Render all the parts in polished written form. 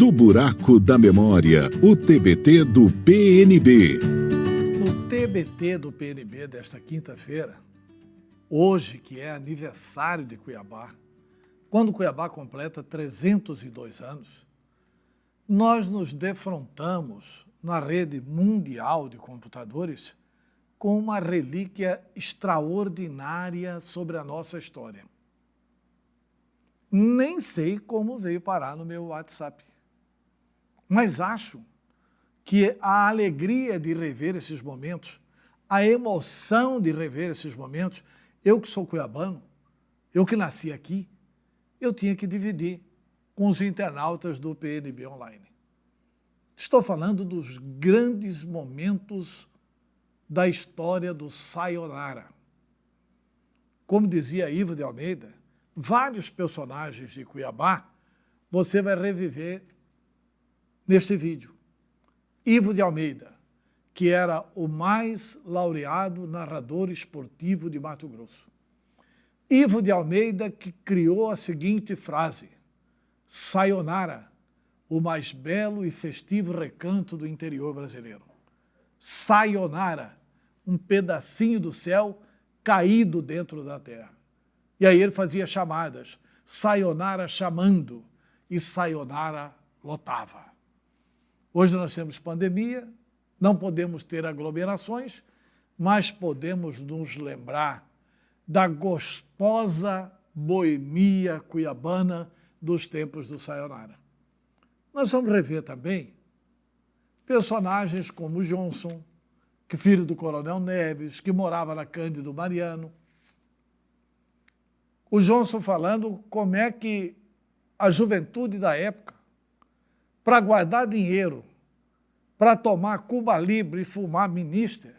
Do Buraco da Memória, o TBT do PNB. No TBT do PNB desta quinta-feira, hoje que é aniversário de Cuiabá, quando Cuiabá completa 302 anos, nós nos defrontamos na rede mundial de computadores com uma relíquia extraordinária sobre a nossa história. Nem sei como veio parar no meu WhatsApp, mas acho que a alegria de rever esses momentos, a emoção de rever esses momentos, eu que sou cuiabano, eu que nasci aqui, eu tinha que dividir com os internautas do PNB Online. Estou falando dos grandes momentos da história do Sayonara. Como dizia Ivo de Almeida, vários personagens de Cuiabá você vai reviver neste vídeo. Ivo de Almeida, que era o mais laureado narrador esportivo de Mato Grosso. Ivo de Almeida que criou a seguinte frase: Sayonara, o mais belo e festivo recanto do interior brasileiro. Sayonara, um pedacinho do céu caído dentro da terra. E aí ele fazia chamadas, Sayonara chamando, e Sayonara lotava. Hoje nós temos pandemia, não podemos ter aglomerações, mas podemos nos lembrar da gostosa boemia cuiabana dos tempos do Sayonara. Nós vamos rever também personagens como o Johnson, que filho do Coronel Neves, que morava na Cândido Mariano. O Johnson falando como é que a juventude da época, para guardar dinheiro, para tomar Cuba Libre e fumar Minister,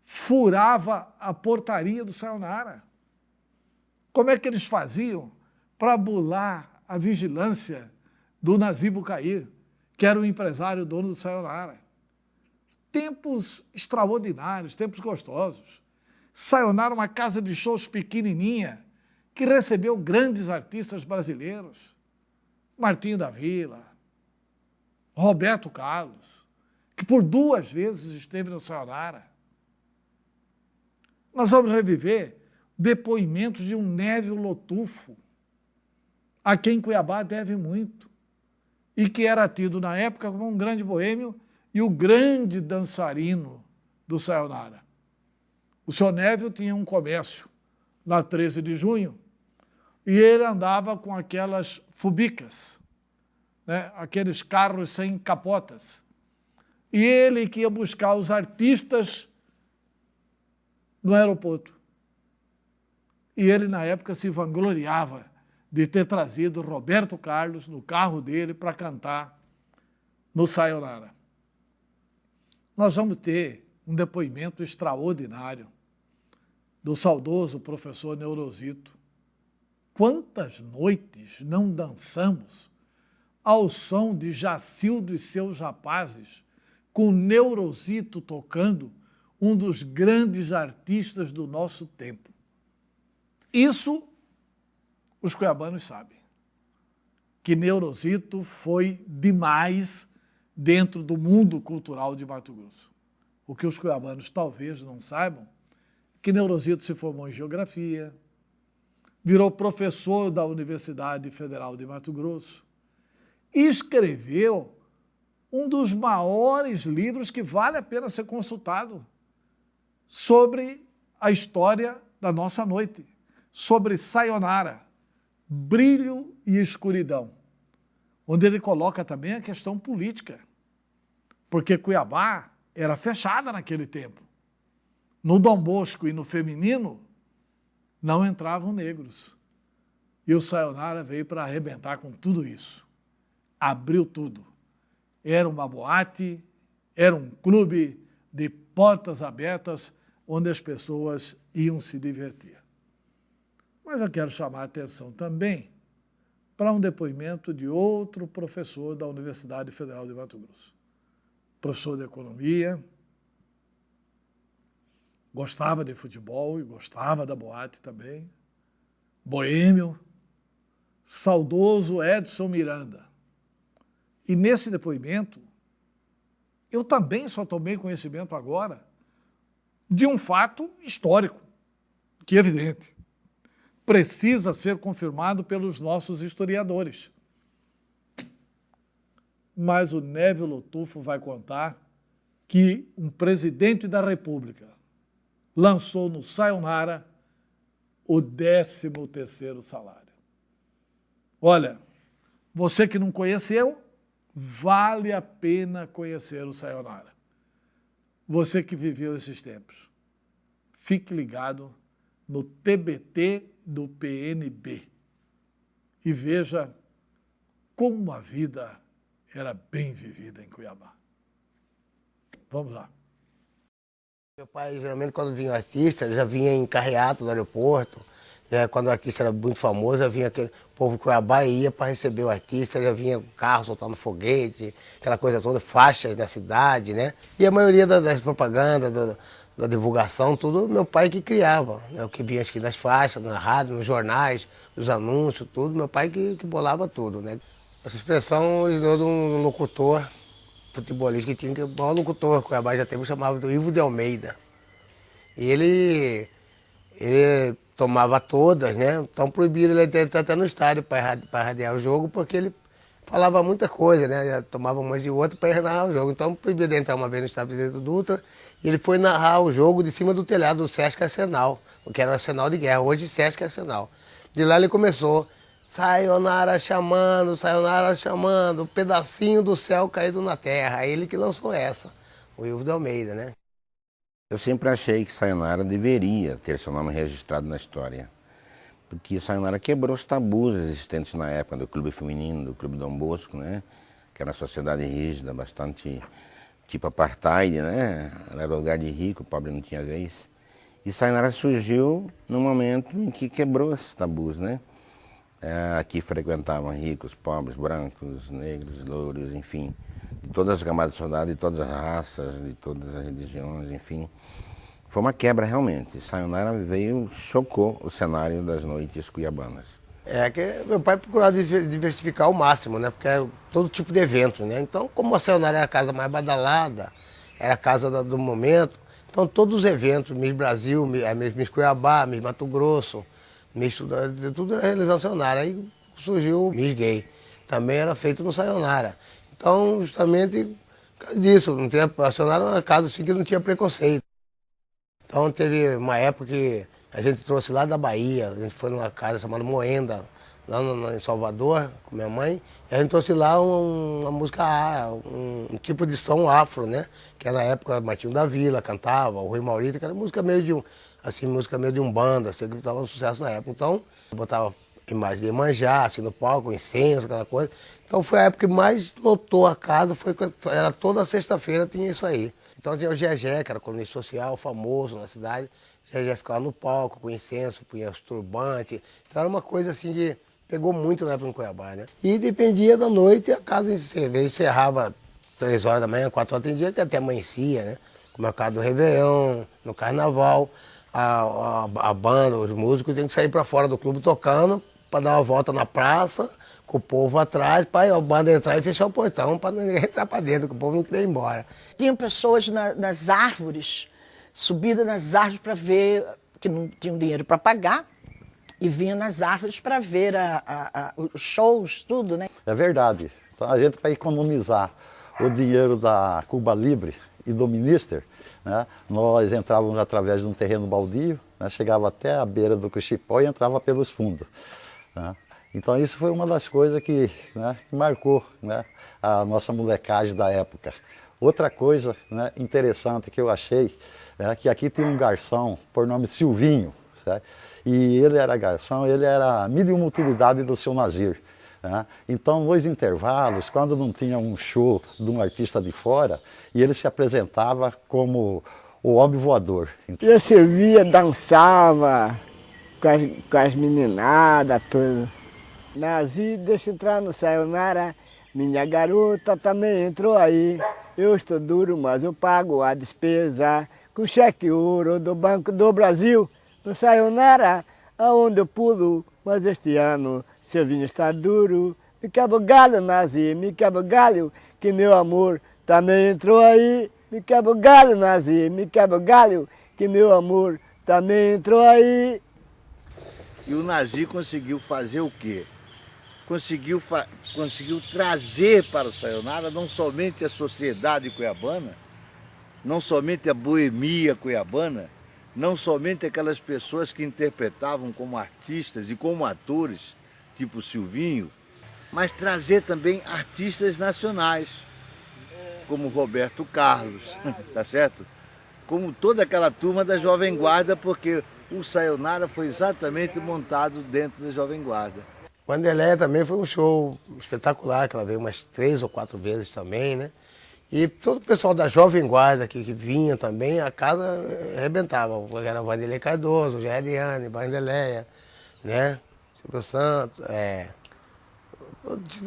furava a portaria do Sayonara. Como é que eles faziam para bular a vigilância do Nazir Bucair, que era o empresário dono do Sayonara? Tempos extraordinários, tempos gostosos. Sayonara, uma casa de shows pequenininha, que recebeu grandes artistas brasileiros, Martinho da Vila, Roberto Carlos, que por 2 vezes esteve no Sayonara. Nós vamos reviver depoimentos de um Névio Lotufo, a quem Cuiabá deve muito, e que era tido na época como um grande boêmio e o grande dançarino do Sayonara. O senhor Névio tinha um comércio na 13 de junho, e ele andava com aquelas fubicas, né? Aqueles carros sem capotas. E ele que ia buscar os artistas no aeroporto. E ele, na época, se vangloriava de ter trazido Roberto Carlos no carro dele para cantar no Sayonara. Nós vamos ter um depoimento extraordinário do saudoso professor Neurosito. Quantas noites não dançamos ao som de Jacildo e seus rapazes, com Neurosito tocando, um dos grandes artistas do nosso tempo. Isso os cuiabanos sabem, que Neurosito foi demais dentro do mundo cultural de Mato Grosso. O que os cuiabanos talvez não saibam, que Neurosito se formou em Geografia, virou professor da Universidade Federal de Mato Grosso e escreveu um dos maiores livros que vale a pena ser consultado sobre a história da nossa noite, sobre Sayonara, brilho e escuridão, onde ele coloca também a questão política, porque Cuiabá era fechada naquele tempo. No Dom Bosco e no feminino, não entravam negros. E o Sayonara veio para arrebentar com tudo isso. Abriu tudo. Era uma boate, era um clube de portas abertas, onde as pessoas iam se divertir. Mas eu quero chamar a atenção também para um depoimento de outro professor da Universidade Federal de Mato Grosso. Professor de Economia, gostava de futebol e gostava da boate também, boêmio, saudoso Edson Miranda, E nesse depoimento, eu também só tomei conhecimento agora de um fato histórico, que é evidente, precisa ser confirmado pelos nossos historiadores. Mas o Névio Lotufo vai contar que um presidente da República lançou no Sayonara o 13º salário. Olha, você que não conheceu, vale a pena conhecer o Sayonara. Você que viveu esses tempos, fique ligado no TBT do PNB e veja como a vida era bem vivida em Cuiabá. Vamos lá. Meu pai, geralmente, quando vinha artista, já vinha em carreata do aeroporto. Quando o artista era muito famoso, já vinha aquele povo de Cuiabá e ia para receber o artista, já vinha carro soltando foguete, aquela coisa toda, faixas na cidade, né? E a maioria das propagandas, da divulgação, tudo meu pai que criava, né? O que vinha aqui nas faixas, na rádio, nos jornais, nos anúncios, tudo, meu pai que bolava tudo, né? Essa expressão originou de um locutor futebolista que tinha, que o maior locutor que Cuiabá já teve, chamava do Ivo de Almeida. E ele tomava todas, né? Então proibiram ele até no estádio para radiar o jogo, porque ele falava muita coisa, né? Tomava umas e outras para narrar o jogo. Então proibiu de entrar uma vez no estádio Presidente Dutra e ele foi narrar o jogo de cima do telhado do Sesc Arsenal, que era o Arsenal de Guerra, hoje Sesc Arsenal. De lá ele começou, Sayonara chamando, pedacinho do céu caído na terra. Ele que lançou essa, o Ivo de Almeida, né? Eu sempre achei que Sayonara deveria ter seu nome registrado na história, porque Sayonara quebrou os tabus existentes na época do clube feminino, do clube Dom Bosco, né? Que era uma sociedade rígida, bastante tipo apartheid, né? Ela era lugar de rico, o pobre não tinha vez. E Sayonara surgiu no momento em que quebrou esses tabus, né? Aqui frequentavam ricos, pobres, brancos, negros, louros, enfim, de todas as camadas de sociedade, de todas as raças, de todas as religiões, enfim. Foi uma quebra realmente. Sayonara veio, chocou o cenário das noites cuiabanas. Que meu pai procurava diversificar ao máximo, né? Porque é todo tipo de evento, né? Então, como a Sayonara era a casa mais badalada, era a casa do momento, então todos os eventos, Miss Brasil, Miss Cuiabá, Miss Mato Grosso, tudo era realização Sayonara. Aí surgiu o Miss Gay, também era feito no Sayonara. Então, justamente por causa disso, a Sayonara era uma casa assim que não tinha preconceito. Então teve uma época que a gente trouxe lá da Bahia, a gente foi numa casa chamada Moenda, lá em Salvador, com minha mãe, e a gente trouxe lá uma música, um tipo de som afro, né? Que na época Martinho da Vila cantava, o Rui Maurício, que era música meio de umbanda, assim, que estava um sucesso na época. Então, eu botava imagem de Iemanjá, assim, no palco, incenso, aquela coisa. Então foi a época que mais lotou a casa, era toda sexta-feira tinha isso aí. Então tinha o Gegé, que era colunista social, famoso na cidade. O Gegé ficava no palco com incenso, punha os turbantes. Então era uma coisa assim que pegou muito na época em Cuiabá, né? E dependia da noite, a casa encerrava 3 horas da manhã, 4 horas, tem dia que até amanhecia, né? Como é o caso do Réveillon, no Carnaval, a banda, os músicos têm que sair para fora do clube tocando para dar uma volta na praça, com o povo atrás, para a banda entrar e fechar o portão para ninguém entrar para dentro, que o povo não queria ir embora. Tinham pessoas nas árvores, subidas nas árvores para ver, que não tinham dinheiro para pagar, e vinham nas árvores para ver os shows, tudo, né? É verdade. Então a gente, para economizar o dinheiro da Cuba Libre e do Minister, né, nós entrávamos através de um terreno baldio, né, chegava até a beira do Cuchipó e entrava pelos fundos. Né? Então isso foi uma das coisas que marcou, né, a nossa molecagem da época. Outra coisa, né, interessante que eu achei, que aqui tem um garçom por nome Silvinho, certo? E ele era garçom, ele era medium utilidade do seu Nazir. Né? Então, nos intervalos, quando não tinha um show de um artista de fora, e ele se apresentava como o homem voador. Eu servia, dançava com as meninadas, tudo. Nazir, deixa eu entrar no Sayonara, minha garota também entrou aí. Eu estou duro, mas eu pago a despesa com cheque ouro do Banco do Brasil. No Sayonara, aonde eu pulo, mas este ano seu vinho está duro, me quebra o galho, Nazi, me quebra o galho, que meu amor também entrou aí. Me quebra o galho, Nazi, me quebra o galho, que meu amor também entrou aí. E o Nazi conseguiu fazer o quê? Conseguiu trazer para o Sayonara não somente a sociedade cuiabana, não somente a boemia cuiabana, não somente aquelas pessoas que interpretavam como artistas e como atores, tipo Silvinho, mas trazer também artistas nacionais, como Roberto Carlos, tá certo? Como toda aquela turma da Jovem Guarda, porque o Sayonara foi exatamente montado dentro da Jovem Guarda. Vanderleia também foi um show espetacular, que ela veio umas 3 ou 4 vezes também, né? E todo o pessoal da Jovem Guarda que vinha também, a casa arrebentava. Era o Vanderlei Cardoso, Jair Eliane, Vanderleia, né? Silvio Santos,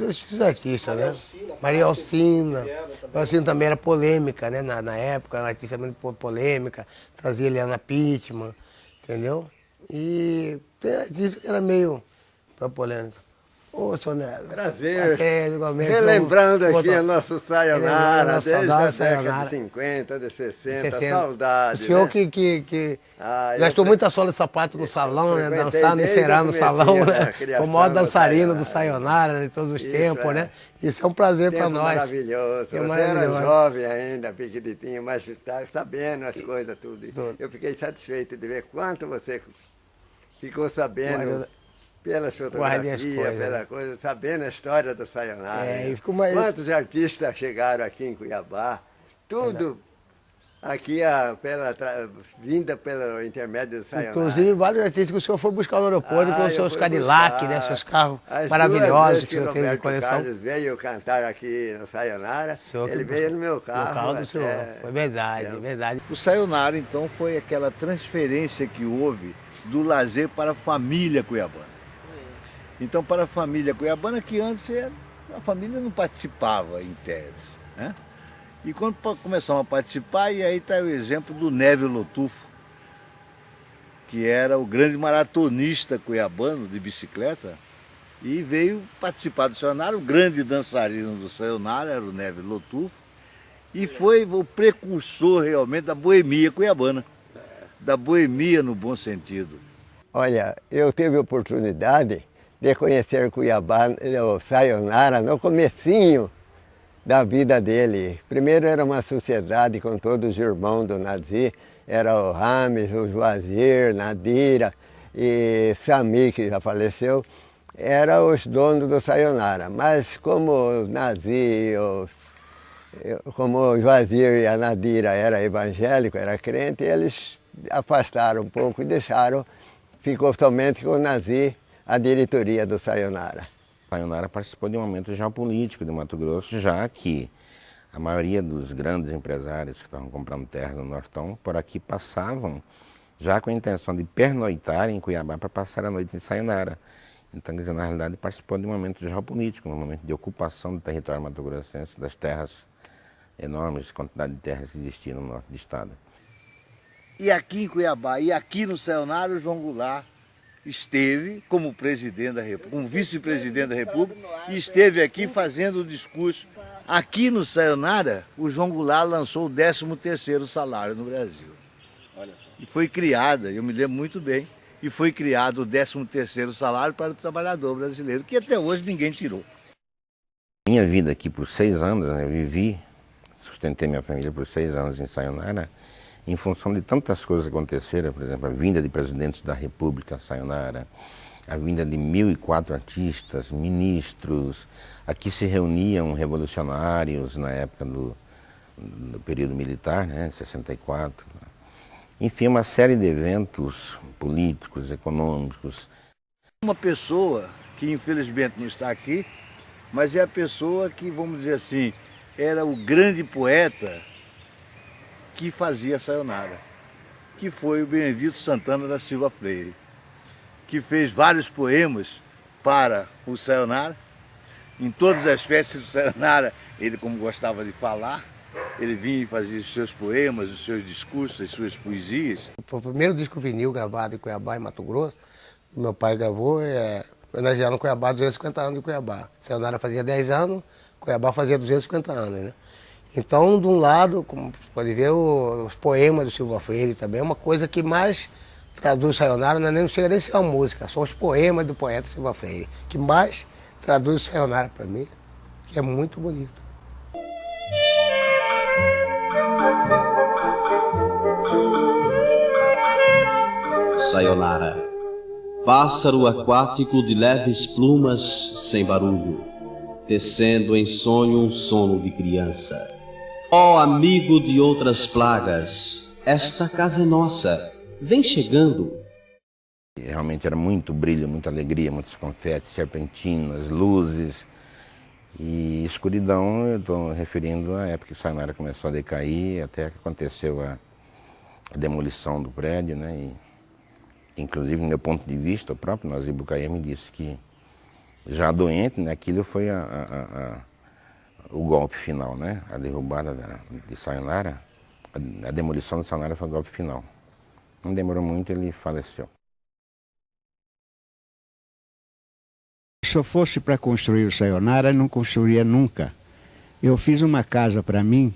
esses artistas, né? Maria Alcina. Maria Alcina também era polêmica, né? Na época, uma artista muito polêmica, trazia Eliana Pittman, entendeu? E tem artista que era meio polêmica. Ô, Sonelo. Prazer. Igualmente. Relembrando aqui o nosso Sayonara, desde a década Sayonara. de 50, de 60, saudade. O senhor né? que eu gastou muita sola de sapato no salão, né? frequentei Dançando, desde encerar o no comecinho salão, da né? criação O maior do dançarino do Sayonara. Sayonara, de todos os Isso, tempos, né? Isso é um prazer para Tempo nós. maravilhoso. Que é Você maravilhoso. era jovem ainda, pequenininho, mas está sabendo as coisas, tudo. Tudo. Eu fiquei satisfeito de ver quanto você ficou sabendo. Pelas Guardei as fotografias, coisas, pela né? coisa, sabendo a história do Sayonara. E ficou mais... Quantos artistas chegaram aqui em Cuiabá, tudo aqui vinda pelo intermédio do Sayonara. Inclusive, vários artistas que o senhor foi buscar no aeroporto com os seus eu fui Cadillac, buscar. né? Seus carros As maravilhosos duas que o senhor vezes fez de Roberto coleção. Carlos veio cantar aqui no Sayonara, ele veio no meu carro. No carro do senhor. Foi verdade, verdade. O Sayonara, então, foi aquela transferência que houve do lazer para a família cuiabana. Então, para a família cuiabana, que antes a família não participava em tese, né? E quando começamos a participar, e aí está o exemplo do Névio Lotufo, que era o grande maratonista cuiabano de bicicleta, e veio participar do Sayonara, o grande dançarino do Sayonara era o Névio Lotufo, e foi o precursor realmente da boemia cuiabana, da boemia no bom sentido. Olha, eu tive a oportunidade de conhecer Cuiabá, o Sayonara, no comecinho da vida dele. Primeiro era uma sociedade com todos os irmãos do Nazi, era o Rames, o Juazir, Nadira e Sami, que já faleceu, eram os donos do Sayonara. Mas como o Nazi, como o Juazir e a Nadira era evangélico, era crente, eles afastaram um pouco e deixaram, ficou somente com o Nazi, a diretoria do Sayonara. O Sayonara participou de um momento geopolítico de Mato Grosso, já que a maioria dos grandes empresários que estavam comprando terra no Nortão, por aqui passavam já com a intenção de pernoitar em Cuiabá para passar a noite em Sayonara. Então, quer dizer, na realidade, participou de um momento geopolítico, um momento de ocupação do território mato-grossense, das terras enormes, quantidade de terras que existiam no norte do estado. E aqui em Cuiabá, e aqui no Sayonara, o João Goulart esteve como presidente da República, como vice-presidente da República, e esteve aqui fazendo o discurso. Aqui no Sayonara, o João Goulart lançou o 13º salário no Brasil. Olha só. E foi criada, eu me lembro muito bem, e foi criado o 13º salário para o trabalhador brasileiro, que até hoje ninguém tirou. Minha vida aqui por 6 anos, né, eu vivi, sustentei minha família por 6 anos em Sayonara, em função de tantas coisas que aconteceram, por exemplo, a vinda de presidentes da República a Sayonara, a vinda de 1.004 artistas, ministros, aqui se reuniam revolucionários na época do período militar, né, 64. Enfim, uma série de eventos políticos, econômicos. Uma pessoa que infelizmente não está aqui, mas é a pessoa que, vamos dizer assim, era o grande poeta que fazia Sayonara, que foi o Benedito Santana da Silva Freire, que fez vários poemas para o Sayonara. Em todas as festas do Sayonara, ele, como gostava de falar, ele vinha e fazia os seus poemas, os seus discursos, as suas poesias. O primeiro disco vinil gravado em Cuiabá e Mato Grosso, que meu pai gravou, homenageando Cuiabá, 250 anos de Cuiabá. Sayonara fazia 10 anos, Cuiabá fazia 250 anos, né? Então, de um lado, como pode ver, os poemas do Silva Freire também é uma coisa que mais traduz Sayonara, não chega nem a ser uma música, são os poemas do poeta Silva Freire, que mais traduz Sayonara para mim, que é muito bonito. Sayonara, pássaro aquático de leves plumas sem barulho, tecendo em sonho um sono de criança. Ó amigo de outras plagas, esta casa é nossa, vem chegando. Realmente era muito brilho, muita alegria, muitos confetes, serpentinas, luzes e escuridão. Eu estou referindo à época que Sayonara começou a decair, até que aconteceu a demolição do prédio, né? E, inclusive, do meu ponto de vista, o próprio Nazir Bucaer me disse que, já doente, né, aquilo foi o golpe final, né? A derrubada de Sayonara, a demolição de Sayonara foi o golpe final. Não demorou muito, ele faleceu. Se eu fosse para construir o Sayonara, não construiria nunca. Eu fiz uma casa para mim,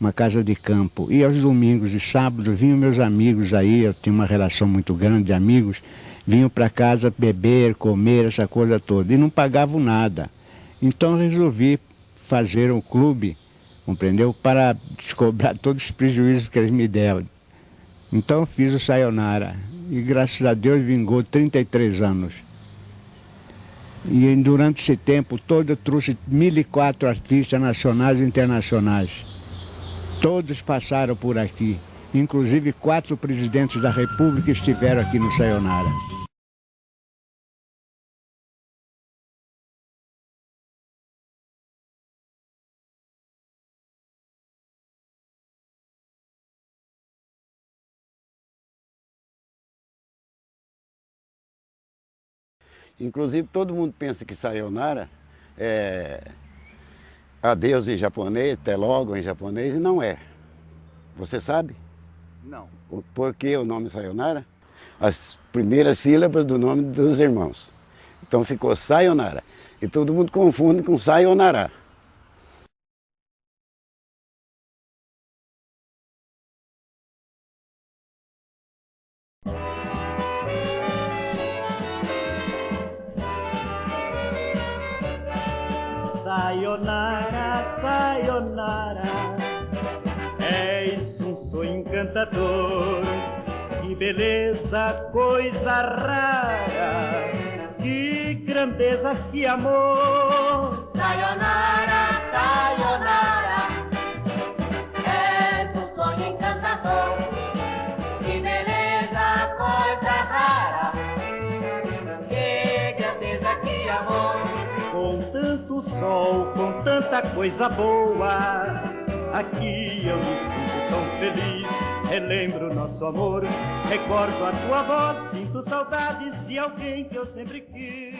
uma casa de campo, e aos domingos e sábados vinham meus amigos aí, eu tinha uma relação muito grande de amigos, vinham para casa beber, comer, essa coisa toda, e não pagavam nada. Então resolvi fazer um clube, compreendeu, para descobrir todos os prejuízos que eles me deram. Então fiz o Sayonara, e graças a Deus vingou 33 anos. E durante esse tempo todo eu trouxe 1.004 artistas nacionais e internacionais. Todos passaram por aqui, inclusive 4 presidentes da República estiveram aqui no Sayonara. Inclusive, todo mundo pensa que Sayonara é adeus em japonês, até logo em japonês, e não é. Você sabe? Não. Por que o nome Sayonara? As primeiras sílabas do nome dos irmãos. Então ficou Sayonara. E todo mundo confunde com Sayonara. Sayonara, sayonara, és um sonho encantador, que beleza, coisa rara, que grandeza, que amor. Sayonara, sayonara, és um sonho encantador, que beleza, coisa rara, que grandeza, que amor. Com tanto sol, com tanta coisa boa, aqui eu me sinto tão feliz. Relembro nosso amor, recordo a tua voz, sinto saudades de alguém que eu sempre quis.